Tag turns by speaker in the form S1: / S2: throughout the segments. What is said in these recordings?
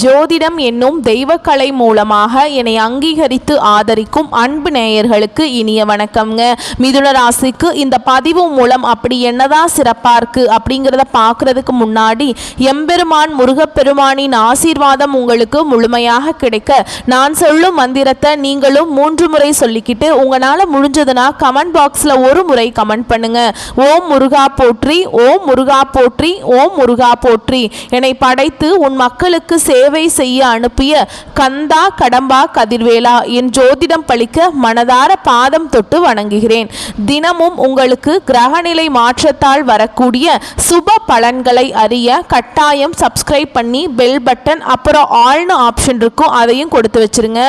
S1: ஜோதிடம் என்னும் தெய்வக்கலை மூலமாக என்னை அங்கீகரித்து ஆதரிக்கும் அன்பு நேயர்களுக்கு இனிய வணக்கம்ங்க. மிதுன ராசிக்கு இந்த பதிவு மூலம் அப்படி என்னதான் சிறப்பாக இருக்குது அப்படிங்கிறத பார்க்குறதுக்கு முன்னாடி எம்பெருமான் முருகப்பெருமானின் ஆசீர்வாதம் உங்களுக்கு முழுமையாக கிடைக்க நான் சொல்லும் மந்திரத்தை நீங்களும் 3 முறை சொல்லிக்கிட்டு உங்களால் முடிஞ்சதுன்னா கமெண்ட் பாக்ஸில் ஒரு முறை கமெண்ட் பண்ணுங்க. ஓம் முருகா போற்றி, ஓம் முருகா போற்றி, ஓம் முருகா போற்றி. என்னை படைத்து உன் மக்களுக்கு சேவை செய்ய அனுப்பிய கந்தா கடம்பா கதிர்வேலா என் ஜோதிடம் பழிக்க மனதார பாதம் தொட்டு வணங்குகிறேன். தினமும் உங்களுக்கு கிரகநிலை மாற்றத்தால் வரக்கூடிய சுப பலன்களை அறிய கட்டாயம் சப்ஸ்கிரைப் பண்ணி பெல் பட்டன் அப்புறம் ஆல்னு ஆப்ஷன் இருக்கும், அதையும் கொடுத்து வச்சிருங்க.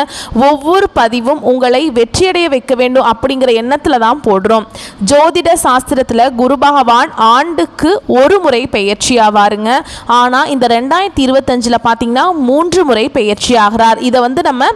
S1: ஒவ்வொரு பதிவும் உங்களை வெற்றியடைய வைக்க வேண்டும் அப்படிங்கிற எண்ணத்தில் தான் போடுறோம். ஜோதிட சாஸ்திரத்தில் குரு பகவான் ஆண்டுக்கு ஒரு முறை பெயர்ச்சி ஆவாருங்க. ஆனால் இந்த 2025 பார்த்தீங்கன்னா 3 முறை பெயர்ச்சி ஆகிறார். இதை நம்ம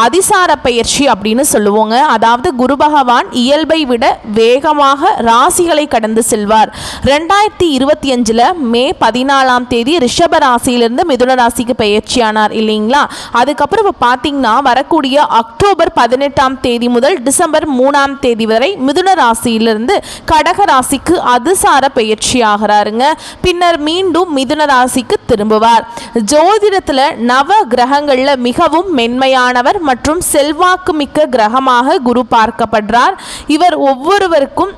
S1: அதிசார பெயர்ச்சி அப்படின்னு சொல்லுவோங்க. அதாவது குரு பகவான் இயல்பை விட வேகமாக ராசிகளை கடந்து செல்வார். 2025 மே 14ஆம் தேதி ரிஷப ராசியிலிருந்து மிதுன ராசிக்கு பெயர்ச்சியானார் இல்லைங்களா. அதுக்கப்புறம் இப்போ பார்த்தீங்கன்னா வரக்கூடிய அக்டோபர் 18ஆம் தேதி முதல் டிசம்பர் 3ஆம் தேதி வரை மிதுன ராசியிலிருந்து கடக ராசிக்கு அதிசார பெயர்ச்சி ஆகிறாருங்க. பின்னர் மீண்டும் மிதுன ராசிக்கு திரும்புவார். ஜோதிடத்தில் நவ கிரகங்கள்ல மிகவும் மென்மையானவர் மற்றும் செல்வாக்கு மிக்க கிரகமாக குரு பார்க்கப்படுறார். இவர் ஒவ்வொருவருக்கும்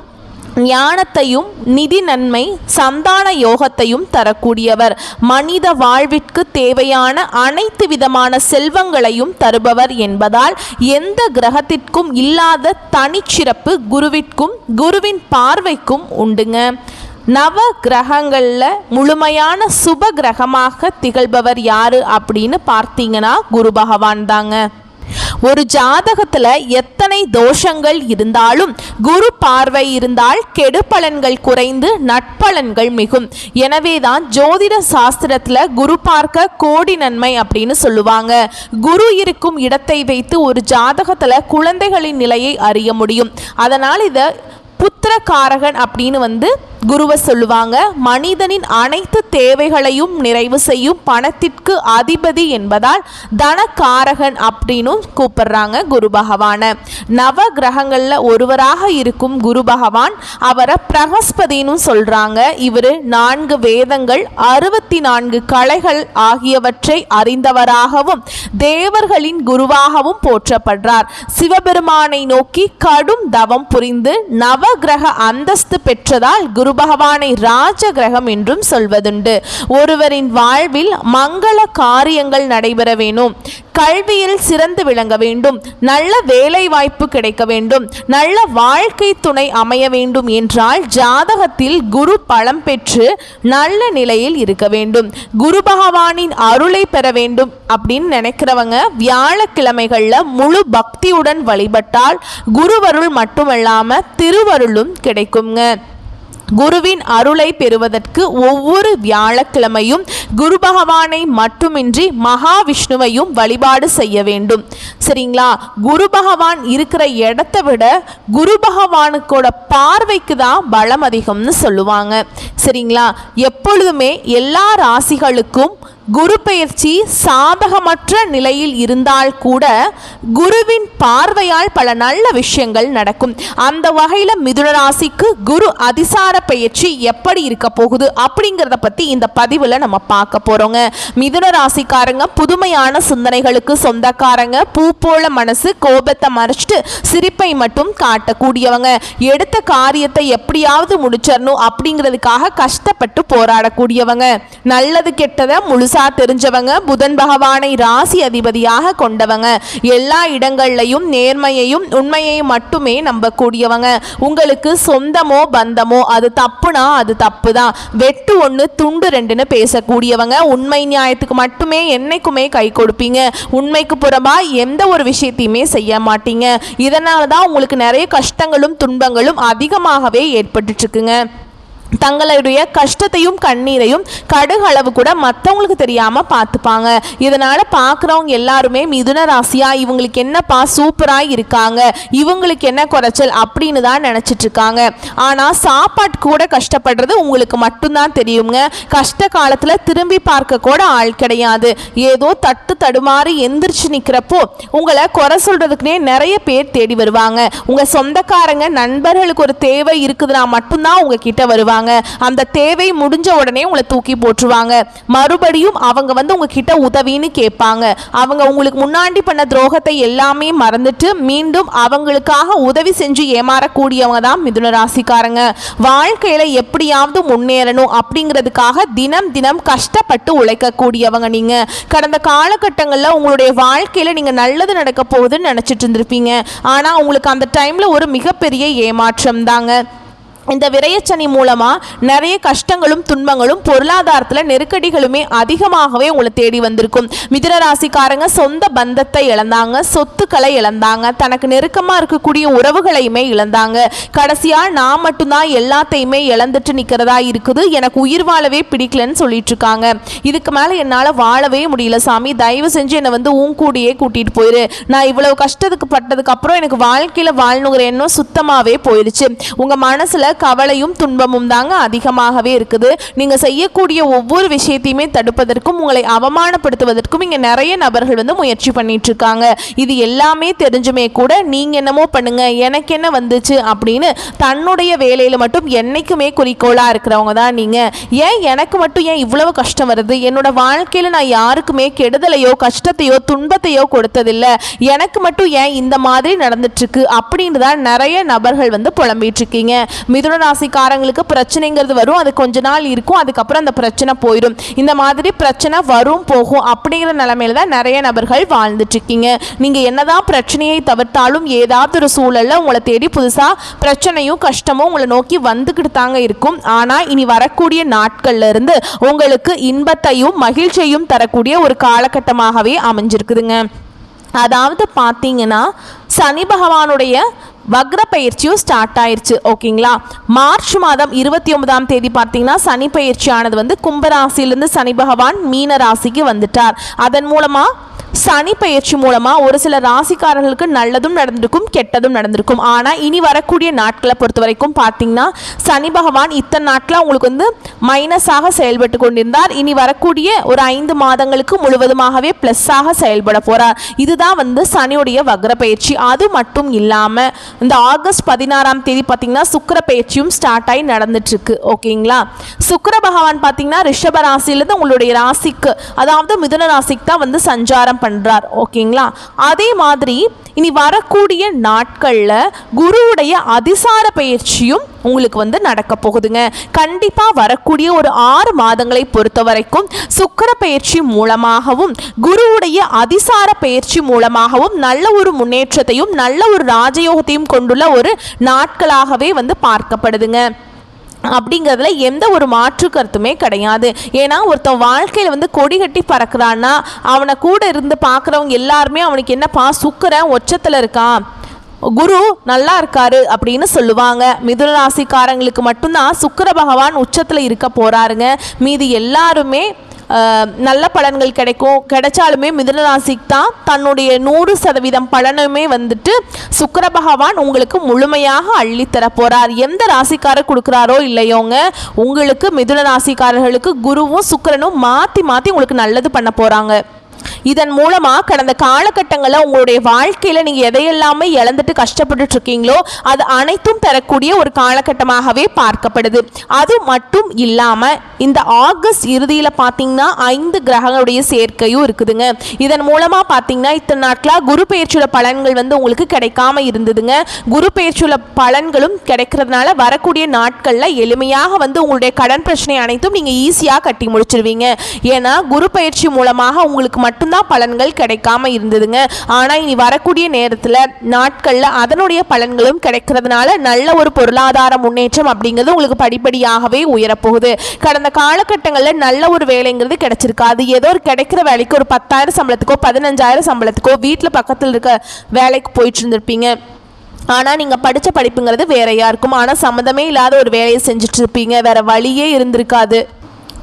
S1: ஞானத்தையும் நிதி நன்மை சந்தான யோகத்தையும் தரக்கூடியவர். மனித வாழ்விற்கு தேவையான அனைத்து விதமான செல்வங்களையும் தருபவர் என்பதால் எந்த கிரகத்திற்கும் இல்லாத தனிச்சிறப்பு குருவிற்கும் குருவின் பார்வைக்கும் உண்டுங்க. நவ கிரகங்களில் முழுமையான சுப கிரகமாக திகழ்பவர் யாரு அப்படின்னு பார்த்தீங்கன்னா குரு பகவான் தாங்க. ஒரு ஜாதகத்தில் எத்தனை தோஷங்கள் இருந்தாலும் குரு பார்வை இருந்தால் கெடு பலன்கள் குறைந்து நட்பலன்கள் மிகும். எனவே தான் ஜோதிட சாஸ்திரத்தில் குரு பார்க்க கோடி நன்மை அப்படின்னு சொல்லுவாங்க. குரு இருக்கும் இடத்தை வைத்து ஒரு ஜாதகத்தில் குழந்தைகளின் நிலையை அறிய முடியும். அதனால் இதை புத்திரகாரகன் அப்படின்னு குருவை சொல்லுவாங்க. மனிதனின் அனைத்து தேவைகளையும் நிறைவு செய்யும் பணத்திற்கு அதிபதி என்பதால் தனகாரகன் அப்படின்னு கூப்பிடுறாங்க குரு பகவானை. நவ கிரகங்கள்ல ஒருவராக இருக்கும் குரு பகவான் அவரை பிரகஸ்பதினு சொல்றாங்க. இவர் 4 வேதங்கள் 64 கலைகள் ஆகியவற்றை அறிந்தவராகவும் தேவர்களின் குருவாகவும் போற்றப்படுறார். சிவபெருமானை நோக்கி கடும் தவம் புரிந்து நவ கிரக அந்தஸ்து பெற்றதால் குரு பகவானை ராஜ கிரகம் என்றும் சொல்வதுண்டு. ஒருவரின் வாழ்வில் மங்கள காரியங்கள் நடைபெற வேண்டும், கல்வியில் சிறந்து விளங்க வேண்டும், நல்ல வேலை வாய்ப்பு கிடைக்க வேண்டும், நல்ல வாழ்க்கை துணை அமைய வேண்டும் என்றால் ஜாதகத்தில் குரு பலம் பெற்று நல்ல நிலையில் இருக்க வேண்டும். குரு பகவானின் அருளை பெற வேண்டும் அப்படின்னு நினைக்கிறவங்க வியாழக்கிழமைகள்ல முழு பக்தியுடன் வழிபட்டால் குருவருள் மட்டுமல்லாம திருவருளும் கிடைக்குங்க. குருவின் அருளை பெறுவதற்கு ஒவ்வொரு வியாழக்கிழமையும் குரு பகவானை மட்டுமின்றி மகாவிஷ்ணுவையும் வழிபாடு செய்ய வேண்டும். சரிங்களா. குரு பகவான் இருக்கிற இடத்தை விட குரு பகவானுக்கோட பார்வைக்கு தான் பலம் அதிகம்னு சொல்லுவாங்க. சரிங்களா. எப்பொழுதுமே எல்லா ராசிகளுக்கும் குரு பெயர்ச்சி சாதகமற்ற நிலையில் இருந்தால் கூட குருவின் பார்வையால் பல நல்ல விஷயங்கள் நடக்கும். அந்த வகையில் மிதுன ராசிக்கு குரு அதிசார பெயர்ச்சி எப்படி இருக்க போகுது அப்படிங்கிறத பற்றி இந்த பதிவில் நம்ம பார்க்க போகிறோங்க. மிதுன ராசிக்காரங்க புதுமையான சிந்தனைகளுக்கு சொந்தக்காரங்க. பூ போல மனசு, கோபத்தை மறைச்சிட்டு சிரிப்பை மட்டும் காட்டக்கூடியவங்க. எடுத்த காரியத்தை எப்படியாவது முடிச்சிடணும் அப்படிங்கிறதுக்காக கஷ்டப்பட்டு போராடக்கூடியவங்க. நல்லது கெட்டதை முழு தெரிஞ்சவங்க. புதன் பகவானை ராசி அதிபதியாக கொண்டவங்க. எல்லா இடங்கள்லையும் நேர்மையையும் உண்மையையும் மட்டுமே நம்பக்கூடியவங்க. உங்களுக்கு சொந்தமோ பந்தமோ அது தப்புனா அது தப்பு தான், வெட்டு 1 துண்டு 2ன்னு பேசக்கூடியவங்க. உண்மை நியாயத்துக்கு மட்டுமே என்னைக்குமே கை கொடுப்பீங்க. உண்மைக்கு புறம்பா எந்த ஒரு விஷயத்தையுமே செய்ய மாட்டீங்க. இதனால தான் உங்களுக்கு நிறைய கஷ்டங்களும் துன்பங்களும் அதிகமாகவே ஏற்பட்டு இருக்குங்க. தங்களுடைய கஷ்டத்தையும் கண்ணீரையும் கடுகளவு கூட மற்றவங்களுக்கு தெரியாமல் பார்த்துப்பாங்க. இதனால் பார்க்குறவங்க எல்லாருமே மிதுன ராசியா இவங்களுக்கு என்னப்பா சூப்பராக இருக்காங்க, இவங்களுக்கு என்ன குறைச்சல் அப்படின்னு தான் நினச்சிட்டு இருக்காங்க. ஆனால் சாப்பாட்டு கூட கஷ்டப்படுறது உங்களுக்கு மட்டும்தான் தெரியுங்க. கஷ்ட காலத்தில் திரும்பி பார்க்க கூட ஆள் கிடையாது. ஏதோ தட்டு தடுமாறி எந்திரிச்சு நிற்கிறப்போ உங்களை குறை சொல்கிறதுக்குனே நிறைய பேர் தேடி வருவாங்க. உங்கள் சொந்தக்காரங்க நண்பர்களுக்கு ஒரு தேவை இருக்குதுன்னா மட்டும்தான் உங்ககிட்ட வருவாங்க. அந்த தேவை முடிஞ்ச உடனே உங்களை தூக்கி போட்டுருவாங்க. மறுபடியும் அவங்க வந்து உங்ககிட்ட உதவின்னு கேட்பாங்க. அவங்க உங்களுக்கு முன்னாடி பண்ண துரோகத்தை எல்லாமே மறந்துட்டு மீண்டும் அவங்களுக்காக உதவி செஞ்சு ஏமாறக்கூடியவங்க தான் மிதுன ராசிக்காரங்க. வாழ்க்கையில எப்படியாவது முன்னேறணும் அப்படிங்கிறதுக்காக தினம் தினம் கஷ்டப்பட்டு உழைக்கக்கூடியவங்க. நீங்க கடந்த காலகட்டங்களில் உங்களுடைய வாழ்க்கையில நீங்க நல்லது நடக்க போகுதுன்னு நினைச்சிட்டு இருந்திருப்பீங்க. ஆனா உங்களுக்கு அந்த டைம்ல ஒரு மிகப்பெரிய ஏமாற்றம் தாங்க. இந்த விரயச்சனி மூலமாக நிறைய கஷ்டங்களும் துன்பங்களும் பொருளாதாரத்தில் நெருக்கடிகளுமே அதிகமாகவே உங்களை தேடி வந்திருக்கும். மிதுன ராசிக்காரங்க சொந்த பந்தத்தை இழந்தாங்க, சொத்துக்களை இழந்தாங்க, தனக்கு நெருக்கமாக இருக்கக்கூடிய உறவுகளையுமே இழந்தாங்க. கடைசியாக நான் மட்டும்தான் எல்லாத்தையுமே இழந்துட்டு நிற்கிறதா இருக்குது, எனக்கு உயிர் வாழவே பிடிக்கலன்னு சொல்லிட்டு இருக்காங்க. இதுக்கு மேலே என்னால் வாழவே முடியல சாமி, தயவு செஞ்சு என்னை வந்து கூடியே கூட்டிகிட்டு போயிரு. நான் இவ்வளவு கஷ்டத்துக்கு பட்டதுக்கு அப்புறம் எனக்கு வாழ்க்கையில் வாழணுங்கிற எண்ணம் சுத்தமாகவே போயிடுச்சு. உங்கள் மனசில் கவலையும் துன்பமும் தாங்க அதிகமாகவே இருக்குது. நீங்க செய்யக்கூடிய ஒவ்வொரு விஷயத்தையுமே தடுப்பதற்கும் உங்களை அவமானப்படுத்துவதற்கும் இங்க நிறைய நபர்கள் வந்து முயற்சி பண்ணிட்டு இருக்காங்க. இது எல்லாமே தெரிஞ்சுமே கூட நீங்க என்னமோ பண்ணுங்க எனக்கு என்ன வந்துச்சு அப்படின்னு தன்னுடைய வேலையில மட்டும் என்னைக்குமே குறிக்கோளா இருக்கிறவங்க தான் நீங்க. ஏன் எனக்கு மட்டும் ஏன் இவ்வளவு கஷ்டம் வருது, என்னோட வாழ்க்கையில நான் யாருக்குமே கெடுதலையோ கஷ்டத்தையோ துன்பத்தையோ கொடுத்ததில்லை, எனக்கு மட்டும் ஏன் இந்த மாதிரி நடந்துட்டு இருக்கு அப்படின்னு தான் நிறைய நபர்கள் வந்து புலம்பிட்டு இருக்கீங்க. மிதுன ராசிக்காரங்களுக்கு பிரச்சனைங்கிறது வரும், அது கொஞ்ச நாள் இருக்கும், அதுக்கப்புறம் அந்த பிரச்சனை போயிடும். இந்த மாதிரி பிரச்சனை வரும் போகும் அப்படிங்கிற நிலைமையில தான் நிறைய நபர்கள் வாழ்ந்துட்டு இருக்கீங்க. நீங்க என்னதான் பிரச்சனையை தவிர்த்தாலும் ஏதாவது ஒரு சூழல்ல உங்களை தேடி புதுசா பிரச்சனையும் கஷ்டமும் உங்களை நோக்கி வந்துக்கிட்டு தாங்க இருக்கும். ஆனா இனி வரக்கூடிய நாட்கள்ல இருந்து உங்களுக்கு இன்பத்தையும் மகிழ்ச்சியையும் தரக்கூடிய ஒரு காலகட்டமாகவே அமைஞ்சிருக்குதுங்க. அதாவது பார்த்தீங்கன்னா சனி பகவானுடைய வக்ர பயிற்சியும் ஸ்டார்ட் ஆயிடுச்சு. ஓகேங்களா, மார்ச் மாதம் 29ஆம் தேதி பார்த்தீங்கன்னா சனி பயிற்சியானது வந்து கும்பராசிலிருந்து சனி பகவான் மீன ராசிக்கு வந்துட்டார். அதன் மூலமாக சனி பயிற்சி மூலமாக ஒரு சில ராசிக்காரர்களுக்கு நல்லதும் நடந்திருக்கும் கெட்டதும் நடந்திருக்கும். ஆனால் இனி வரக்கூடிய நாட்களை பொறுத்த வரைக்கும் பார்த்தீங்கன்னா சனி பகவான் இத்தனை நாட்கள் உங்களுக்கு வந்து மைனஸாக செயல்பட்டு கொண்டிருந்தார். இனி வரக்கூடிய ஒரு 5 மாதங்களுக்கு முழுவதுமாகவே ப்ளஸ்ஸாக செயல்பட போகிறார். இதுதான் வந்து சனியுடைய வக்ர பயிற்சி. அது மட்டும் இல்லாமல் இந்த ஆகஸ்ட் 16ஆம் தேதி பார்த்தீங்கன்னா சுக்கிர பயிற்சியும் ஸ்டார்ட் ஆகி நடந்துட்டுருக்கு. ஓகேங்களா, சுக்கிர பகவான் பார்த்தீங்கன்னா ரிஷப ராசியிலேருந்து உங்களுடைய ராசிக்கு அதாவது மிதுன ராசிக்கு தான் வந்து சஞ்சாரம் பண்றார். ஓகேங்களா, அதே மாதிரி இனி வரக்கூடிய நாட்கள்ல குருவுடைய அதிசார பயிற்சியும் உங்களுக்கு வந்து நடக்க போகுதுங்க. கண்டிப்பா வரக்கூடிய ஒரு 6 மாதங்களை பொறுத்த வரைக்கும் சுக்கிர பயிற்சி மூலமாகவும் குருவுடைய அதிசார பயிற்சி மூலமாகவும் நல்ல ஒரு முன்னேற்றத்தையும் நல்ல ஒரு ராஜயோகத்தையும் கொண்டுள்ள ஒரு நாட்களாகவே வந்து பார்க்கப்படுதுங்க. அப்படிங்கிறதுல எந்த ஒரு மாற்று கருத்துமே கிடையாது. ஏன்னா ஒருத்தன் வாழ்க்கையில் வந்து கொடி கட்டி பறக்கிறான்னா அவனை கூட இருந்து பார்க்குறவங்க எல்லாருமே அவனுக்கு என்னப்பா சுக்கிரன் உச்சத்தில் இருக்கான், குரு நல்லா இருக்காரு அப்படின்னு சொல்லுவாங்க. மிதுன ராசிக்காரங்களுக்கு மட்டும்தான் சுக்கிர பகவான் உச்சத்தில் இருக்க போறாருங்க. மீதி எல்லாருமே நல்ல பலன்கள் கிடைச்சாலுமே மிதுன ராசிக்கு தான் தன்னுடைய 100% பலனுமே வந்துட்டு சுக்கிர பகவான் உங்களுக்கு முழுமையாக அள்ளித்தர போறார். எந்த ராசிக்காரர் கொடுக்குறாரோ இல்லையோங்க, உங்களுக்கு மிதுன ராசிக்காரர்களுக்கு குருவும் சுக்கிரனும் மாற்றி மாற்றி உங்களுக்கு நல்லது பண்ண போறாங்க. இதன் மூலமாக கடந்த காலகட்டங்களில் உங்களுடைய வாழ்க்கையில் நீங்கள் எதையெல்லாமே இழந்துட்டு கஷ்டப்பட்டு இருக்கீங்களோ அது அனைத்தும் பெறக்கூடிய ஒரு காலகட்டமாகவே பார்க்கப்படுது. அது மட்டும் இல்லாமல் இந்த ஆகஸ்ட் இறுதியில் பார்த்தீங்கன்னா 5 கிரகங்களுடைய சேர்க்கையும் இருக்குதுங்க. இதன் மூலமாக பார்த்தீங்கன்னா இத்தனை நாட்களாக குரு பெயர்ச்சியோட பலன்கள் வந்து உங்களுக்கு கிடைக்காம இருந்ததுங்க. குரு பெயர்ச்சியோட பலன்களும் கிடைக்கிறதுனால வரக்கூடிய நாட்களில் எளிமையாக வந்து உங்களுடைய கடன் பிரச்சனை அனைத்தும் நீங்கள் ஈஸியாக கட்டி முடிச்சிருவீங்க. ஏன்னா குரு பயிற்சி மூலமாக உங்களுக்கு மட்டும்தான் பலன்கள் கிடைக்காம இருந்ததுங்க. ஆனா இனி வரக்கூடிய நேரத்தில் நாட்கள்ல அதனுடைய பலன்களும் கிடைக்கிறதுனால நல்ல ஒரு பொருளாதார முன்னேற்றம் அப்படிங்கிறது உங்களுக்கு படிப்படியாகவே உயரப்போகுது. கடந்த காலகட்டங்களில் நல்ல ஒரு வேலைங்கிறது கிடைச்சிருக்காது. ஏதோ ஒரு கிடைக்கிற வேலைக்கு ஒரு 10,000 சம்பளத்துக்கோ 15,000 சம்பளத்துக்கோ வீட்டில் பக்கத்தில் இருக்க வேலைக்கு போயிட்டு இருந்திருப்பீங்க. ஆனால் நீங்கள் படித்த படிப்புங்கிறது வேறையாக இருக்கும். ஆனால் சம்மந்தமே இல்லாத ஒரு வேலையை செஞ்சுட்டு இருப்பீங்க, வேறு வழியே இருந்திருக்காது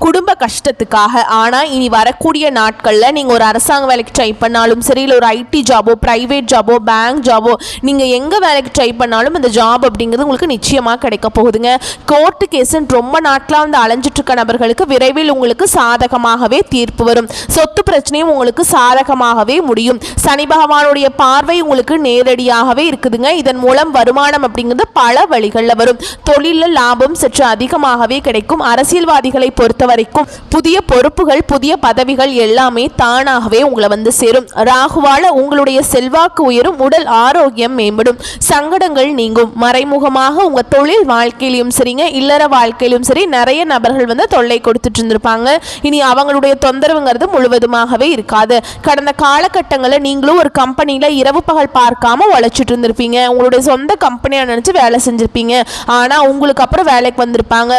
S1: குடும்ப கஷ்டத்துக்காக. ஆனால் இனி வரக்கூடிய நாட்களில் நீங்கள் ஒரு அரசாங்க வேலைக்கு ட்ரை பண்ணாலும் சரி, இல்லை ஒரு ஐடி ஜாபோ, ப்ரைவேட் ஜாபோ, பேங்க் ஜாபோ, நீங்கள் எங்கே வேலைக்கு ட்ரை பண்ணாலும் இந்த ஜாப் அப்படிங்கிறது உங்களுக்கு நிச்சயமாக கிடைக்க போகுதுங்க. கோர்ட்டு கேஸுன்னு ரொம்ப நாட்களாக வந்து அலைஞ்சிட்ருக்க நபர்களுக்கு விரைவில் உங்களுக்கு சாதகமாகவே தீர்ப்பு வரும். சொத்து பிரச்சனையும் உங்களுக்கு சாதகமாகவே முடியும். சனி பகவானுடைய பார்வை உங்களுக்கு நேரடியாகவே இருக்குதுங்க. இதன் மூலம் வருமானம் அப்படிங்கிறது பல வழிகளில் வரும். தொழிலில் லாபம் சற்று அதிகமாகவே கிடைக்கும். அரசியல்வாதிகளை பொறுத்த வரைக்கும் புதிய பொறுப்புகள், புதிய பதவிகள் எல்லாமே தானாகவே உங்களை வந்து சேரும். ராகுவால உங்களுடைய செல்வாக்கு உயரும், உடல் ஆரோக்கியம் மேம்படும், சங்கடங்கள் நீங்கும். மறைமுகமாக உங்க தொழில் வாழ்க்கையிலும் சரிங்க, இல்லற வாழ்க்கையிலும் சரி, நிறைய நபர்கள் வந்து தொல்லை கொடுத்துட்டு இருந்திருப்பாங்க. இனி அவங்களுடைய தொந்தரவுங்கிறது முழுவதுமாகவே இருக்காது. கடந்த காலகட்டங்களில் நீங்களும் ஒரு கம்பெனியில் இரவு பகல் பார்க்காம உழைச்சிட்டு இருந்திருப்பீங்க. உங்களுடைய சொந்த கம்பெனியாக நினச்சி வேலை செஞ்சுருப்பீங்க. ஆனால் உங்களுக்கு அப்புறம் வேலைக்கு வந்திருப்பாங்க.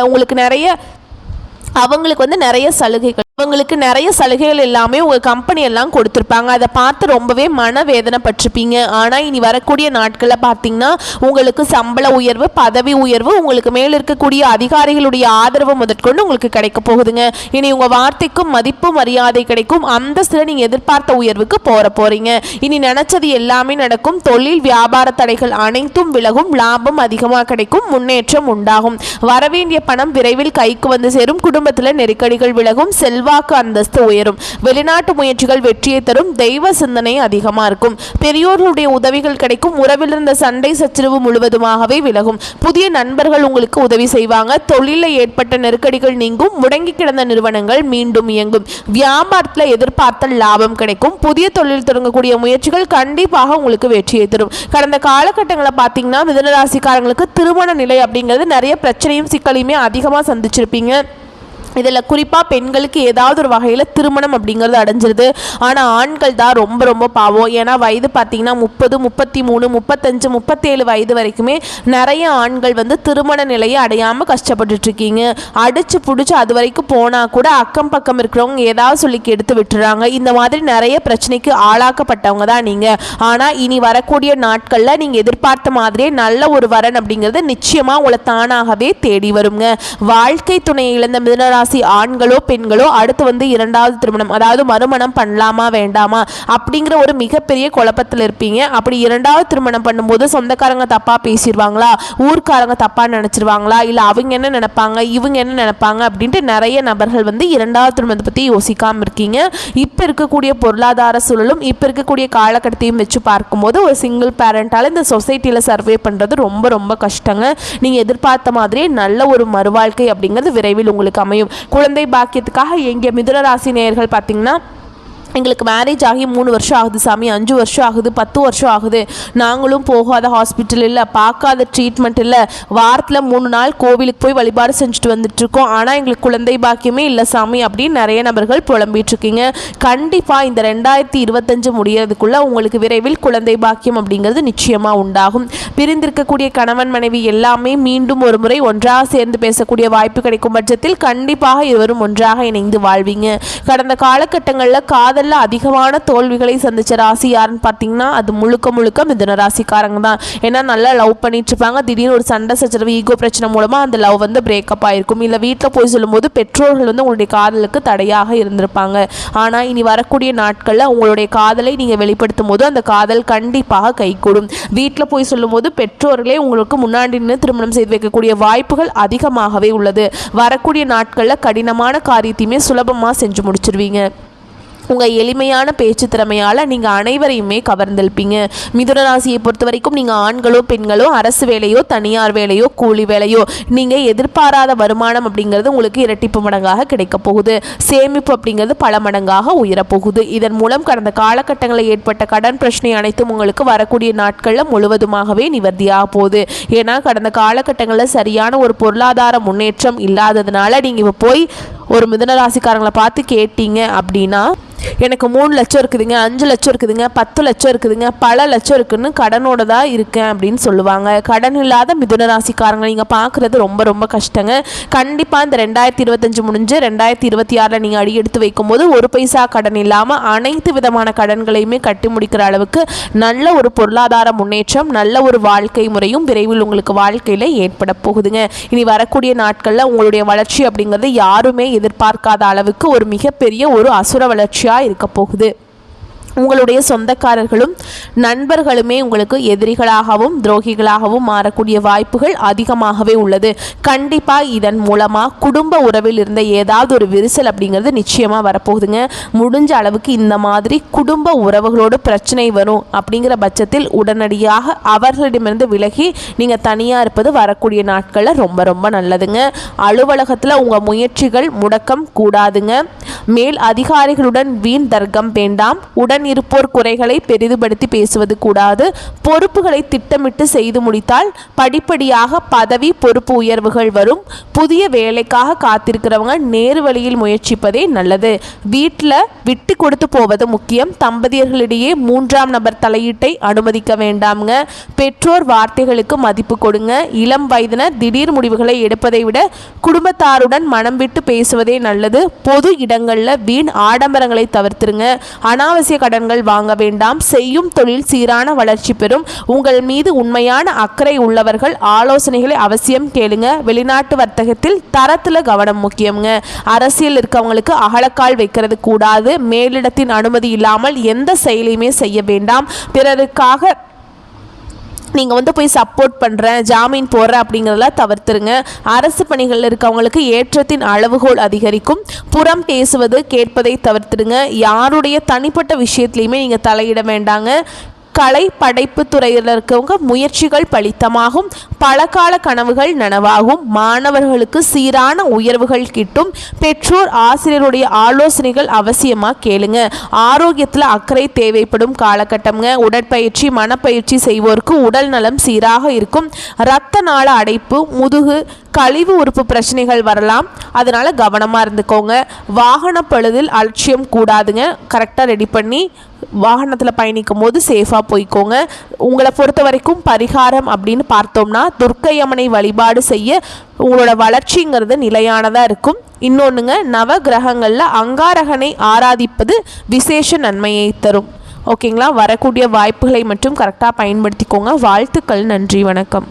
S1: அவங்களுக்கு வந்து நிறைய சலுகைகள், அவங்களுக்கு நிறைய சலுகைகள் எல்லாமே உங்கள் கம்பெனி எல்லாம் கொடுத்துருப்பாங்க. அதை பார்த்து ரொம்பவே மனவேதனைப்பட்டிருப்பீங்க. ஆனால் இனி வரக்கூடிய நாட்களில் பார்த்தீங்கன்னா உங்களுக்கு சம்பள உயர்வு, பதவி உயர்வு, உங்களுக்கு மேல் இருக்கக்கூடிய அதிகாரிகளுடைய ஆதரவு முதற்கொண்டு உங்களுக்கு கிடைக்க போகுதுங்க. இனி உங்கள் வார்த்தைக்கும் மதிப்பு மரியாதை கிடைக்கும். அந்தஸ்தில் நீங்கள் எதிர்பார்த்த உயர்வுக்கு போகிறீங்க. இனி நினைச்சது எல்லாமே நடக்கும். தொழில் வியாபார தடைகள் அனைத்தும் விலகும். லாபம் அதிகமாக கிடைக்கும். முன்னேற்றம் உண்டாகும். வரவேண்டிய பணம் விரைவில் கைக்கு வந்து சேரும். குடும்பத்தில் நெருக்கடிகள் விலகும். செல்வாக்கு அந்தஸ்து உயரும். வெளிநாட்டு முயற்சிகள் வெற்றியை தரும். தெய்வ சிந்தனை அதிகமாக இருக்கும். பெரியோர்களுடைய உதவிகள் கிடைக்கும். உறவில் இருந்த சண்டை சச்சரவு முழுவதுமாகவே விலகும். புதிய நண்பர்கள் உங்களுக்கு உதவி செய்வாங்க. தொழிலில் ஏற்பட்ட நெருக்கடிகள் நீங்கும். முடங்கி கிடந்த நிறுவனங்கள் மீண்டும் இயங்கும். வியாபாரத்தில் எதிர்பார்த்த லாபம் கிடைக்கும். புதிய தொழில் தொடங்கக்கூடிய முயற்சிகள் கண்டிப்பாக உங்களுக்கு வெற்றியை தரும். கடந்த காலகட்டங்களை பார்த்தீங்கன்னா மிதுன ராசிக்காரங்களுக்கு திருமண நிலை அப்படிங்கிறது நிறைய பிரச்சனையும் சிக்கலையுமே அதிகமாக சந்திச்சிருப்பீங்க. இதில் குறிப்பாக பெண்களுக்கு ஏதாவது ஒரு வகையில் திருமணம் அப்படிங்கிறது அடைஞ்சிருது. ஆனால் ஆண்கள் தான் ரொம்ப ரொம்ப பாவம். ஏன்னா வயது பார்த்திங்கன்னா 30, 33, 35, 37 வயது வரைக்குமே நிறைய ஆண்கள் வந்து திருமண நிலையை அடையாமல் கஷ்டப்பட்டுட்ருக்கீங்க. அடித்து பிடிச்சி அது வரைக்கும் போனால் கூட அக்கம் பக்கம் இருக்கிறவங்க ஏதாவது சொல்லி எடுத்து விட்டுறாங்க. இந்த மாதிரி நிறைய பிரச்சனைக்கு ஆளாக்கப்பட்டவங்க தான் நீங்கள். ஆனால் இனி வரக்கூடிய நாட்களில் நீங்கள் எதிர்பார்த்த மாதிரியே நல்ல ஒரு வரன் அப்படிங்கிறது நிச்சயமாக உங்களை தானாகவே தேடி வருங்க. வாழ்க்கை துணையை இழந்த மிதுன ராசி ஆண்களோ பெண்களோ அடுத்து வந்து இரண்டாவது திருமணம், அதாவது மறுமணம் பண்ணலாமா வேண்டாமா அப்படிங்கிற ஒரு மிகப்பெரிய குழப்பத்தில் இருப்பீங்க. அப்படி இரண்டாவது திருமணம் பண்ணும்போது சொந்தக்காரங்க தப்பா பேசிடுவாங்களா, ஊர்க்காரங்க தப்பா நினைச்சிருவாங்களா, இல்லை அவங்க என்ன நினைப்பாங்க, இவங்க என்ன நினைப்பாங்க அப்படின்ட்டு நிறைய நபர்கள் வந்து இரண்டாவது திருமணத்தை பற்றி யோசிக்காமல் இருக்கீங்க. இப்போ இருக்கக்கூடிய பொருளாதார சூழலும் இப்போ இருக்கக்கூடிய காலகட்டத்தையும் வச்சு பார்க்கும்போது ஒரு சிங்கிள் பேரண்டால் இந்த சொசைட்டியில் சர்வே பண்ணுறது ரொம்ப ரொம்ப கஷ்டங்க. நீங்கள் எதிர்பார்த்த மாதிரியே நல்ல ஒரு மறுவாழ்க்கை அப்படிங்கிறது விரைவில் உங்களுக்கு அமையும். குழந்தை பாக்கியத்துக்காக எங்கே மிதுன ராசி நேயர்கள் பார்த்தீங்கன்னா எங்களுக்கு மேரேஜ் ஆகி 3 வருஷம் ஆகுது சாமி, 5 வருஷம் ஆகுது, 10 வருஷம் ஆகுது, நாங்களும் போகாத ஹாஸ்பிட்டல் இல்லை, பார்க்காத ட்ரீட்மெண்ட் இல்லை, வாரத்தில் 3 நாள் கோவிலுக்கு போய் வழிபாடு செஞ்சுட்டு வந்துட்டுருக்கோம், ஆனால் எங்களுக்கு குழந்தை பாக்கியமே இல்லை சாமி அப்படின்னு நிறைய நபர்கள் புலம்பிகிட்ருக்கீங்க. கண்டிப்பாக இந்த 2025 முடியறதுக்குள்ளே உங்களுக்கு விரைவில் குழந்தை பாக்கியம் அப்படிங்கிறது நிச்சயமாக உண்டாகும். பிரிந்திருக்கக்கூடிய கணவன் மனைவி எல்லாமே மீண்டும் ஒரு முறை ஒன்றாக சேர்ந்து பேசக்கூடிய வாய்ப்பு கிடைக்கும் பட்சத்தில் கண்டிப்பாக இருவரும் ஒன்றாக இணைந்து வாழ்வீங்க. கடந்த காலகட்டங்களில் காதல் அதிகமான தோல்விகளை சந்திச்ச ராசி யாருன்னு பார்த்தீங்கன்னா அது முழுக்க மிதுன ராசிக்காரங்க தான். ஏன்னா நல்லா லவ் பண்ணிட்டு இருப்பாங்க. திடீர்னு ஒரு சண்டை சச்சரவு, ஈகோ பிரச்சனை மூலமாக அந்த லவ் வந்து பிரேக்கப் ஆயிருக்கும். இல்லை வீட்டில் போய் சொல்லும்போது பெற்றோர்கள் வந்து உங்களுடைய காதலுக்கு தடையாக இருந்திருப்பாங்க. ஆனால் இனி வரக்கூடிய நாட்களில் உங்களுடைய காதலை நீங்கள் வெளிப்படுத்தும் போது அந்த காதல் கண்டிப்பாக கைகூடும். வீட்டில் போய் சொல்லும் போது பெற்றோர்களே உங்களுக்கு முன்னாடி நின்று திருமணம் செய்து வைக்கக்கூடிய வாய்ப்புகள் அதிகமாகவே உள்ளது. வரக்கூடிய நாட்களில் கடினமான காரியத்தையுமே சுலபமாக செஞ்சு முடிச்சிருவீங்க. உங்கள் எளிமையான பேச்சு திறமையால் நீங்கள் அனைவரையுமே கவர்ந்தெழுப்பீங்க. மிதுன ராசியை பொறுத்த வரைக்கும் நீங்கள் ஆண்களோ பெண்களோ, அரசு வேலையோ தனியார் வேலையோ கூலி வேலையோ, நீங்கள் எதிர்பாராத வருமானம் அப்படிங்கிறது உங்களுக்கு இரட்டிப்பு மடங்காக கிடைக்க போகுது. சேமிப்பு அப்படிங்கிறது பல மடங்காக உயரப்போகுது. இதன் மூலம் கடந்த காலகட்டங்களில் ஏற்பட்ட கடன் பிரச்சனை அனைத்தும் உங்களுக்கு வரக்கூடிய நாட்களில் முழுவதுமாகவே நிவர்த்தியாக போகுது. ஏன்னா கடந்த காலகட்டங்களில் சரியான ஒரு பொருளாதார முன்னேற்றம் இல்லாததுனால நீங்கள் இப்போ போய் ஒரு மிதுன ராசிக்காரங்களை பார்த்து கேட்டீங்க அப்படின்னா எனக்கு 3 லட்சம் இருக்குதுங்க, 5 லட்சம் இருக்குதுங்க, 10 லட்சம் இருக்குதுங்க, பல லட்சம் இருக்குன்னு கடனோட தான் இருக்கேன் அப்படின்னு சொல்லுவாங்க. கடன் இல்லாத மிதுன ராசிக்காரங்க நீங்கள் பார்க்குறது ரொம்ப ரொம்ப கஷ்டங்க. கண்டிப்பாக இந்த 2025 முடிஞ்சு 2026 நீங்கள் அடி எடுத்து வைக்கும்போது ஒரு பைசா கடன் இல்லாமல் அனைத்து விதமான கடன்களையுமே கட்டி முடிக்கிற அளவுக்கு நல்ல ஒரு பொருளாதார முன்னேற்றம், நல்ல ஒரு வாழ்க்கை முறையும் விரைவில் உங்களுக்கு வாழ்க்கையில் ஏற்பட போகுதுங்க. இனி வரக்கூடிய நாட்களில் உங்களுடைய வளர்ச்சி அப்படிங்கிறது யாருமே எதிர்பார்க்காத அளவுக்கு ஒரு மிகப்பெரிய ஒரு அசுர வளர்ச்சியாக இருக்க போகுது. உங்களுடைய சொந்தக்காரர்களும் நண்பர்களுமே உங்களுக்கு எதிரிகளாகவும் துரோகிகளாகவும் மாறக்கூடிய வாய்ப்புகள் அதிகமாகவே உள்ளது. கண்டிப்பாக இதன் மூலமாக குடும்ப உறவில் இருந்த ஏதாவது ஒரு விரிசல் அப்படிங்கிறது நிச்சயமாக வரப்போகுதுங்க. முடிஞ்ச அளவுக்கு இந்த மாதிரி குடும்ப உறவுகளோடு பிரச்சனை வரும் அப்படிங்கிற பட்சத்தில் உடனடியாக அவர்களிடமிருந்து விலகி நீங்கள் தனியாக இருப்பது வரக்கூடிய நாட்களில் ரொம்ப ரொம்ப நல்லதுங்க. அலுவலகத்தில் உங்கள் முயற்சிகள் முடக்கம் கூடாதுங்க. மேல் அதிகாரிகளுடன் வீண் தர்க்கம் வேண்டாம். உடன் இருப்போர் குறைகளை பெரிதுபடுத்தி பேசுவது கூடாது. பொறுப்புகளை திட்டமிட்டு செய்து முடித்தால் படிப்படியாக பதவி பொறுப்பு உயர்வுகள் வரும். புதிய வேலைக்காக காத்திருக்கிறவங்க நேரு வழியில் முயற்சிப்பதே நல்லது. வீட்டில் விட்டு கொடுத்து போவது முக்கியம். தம்பதியர்களிடையே 3ஆம் நபர் தலையீட்டை அனுமதிக்க வேண்டாம்ங்க. பெற்றோர் வார்த்தைகளுக்கு மதிப்பு கொடுங்க. இளம் வயதினர் திடீர் முடிவுகளை எடுப்பதை விட குடும்பத்தாருடன் மனம் விட்டு பேசுவதே நல்லது. பொது இடங்களில் வீண் ஆடம்பரங்களை தவிர்த்துருங்க. அனாவசிய கடன்கள் வாங்க வேண்டாம். செய்யும் தொழில் சீரான வளர்ச்சி பெறும். உங்கள் மீது உண்மையான அக்கறை உள்ளவர்கள் ஆலோசனைகளை அவசியம் கேளுங்க. வெளிநாட்டு வர்த்தகத்தில் தரத்தில் கவனம் முக்கியம்ங்க. அரசியல் இருக்கவங்களுக்கு அகலக்கால் வைக்கிறது கூடாது. மேலிடத்தின் அனுமதி இல்லாமல் எந்த செயலையுமே செய்ய வேண்டாம். பிறருக்காக நீங்கள் போய் சப்போர்ட் பண்ணுறேன், ஜாமீன் போடுறேன் அப்படிங்கிறதெல்லாம் தவிர்த்துருங்க. அரசு பணிகளில் இருக்கவங்களுக்கு ஏற்றத்தின் அளவுகோல் அதிகரிக்கும். புறம் பேசுவது கேட்பதை தவிர்த்துடுங்க. யாருடைய தனிப்பட்ட விஷயத்துலையுமே நீங்கள் தலையிட வேண்டாங்க. கலை படைப்பு துறையில் இருக்கவங்க முயற்சிகள் பலித்தமாகும். பலகால கனவுகள் நனவாகும். மாணவர்களுக்கு சீரான உயர்வுகள் கிட்டும். பெற்றோர் ஆசிரியருடைய ஆலோசனைகள் அவசியமாக கேளுங்க. ஆரோக்கியத்தில் அக்கறை தேவைப்படும் காலகட்டம்ங்க. உடற்பயிற்சி மனப்பயிற்சி செய்வோருக்கு உடல் நலம் சீராக இருக்கும். இரத்த நாள அடைப்பு, முதுகு, கழிவு உறுப்பு பிரச்சனைகள் வரலாம். அதனால் கவனமாக இருந்துக்கோங்க. வாகன பழுதில் அலட்சியம் கூடாதுங்க. கரெக்டாக ரெடி பண்ணி வாகனத்தில் பயணிக்கும் போது சேஃபாக போய்க்கோங்க. உங்களை பொறுத்த வரைக்கும் பரிகாரம் அப்படின்னு பார்த்தோம்னா துர்க்கையம்மனை வழிபாடு செய்ய உங்களோட வளர்ச்சிங்கிறது நிலையானதாக இருக்கும். இன்னொன்றுங்க, நவ கிரகங்களில் அங்காரகனை ஆராதிப்பது விசேஷ நன்மையை தரும். ஓகேங்களா? வரக்கூடிய வாய்ப்புகளை மட்டும் கரெக்டாக பயன்படுத்திக்கோங்க. வாழ்த்துக்கள். நன்றி. வணக்கம்.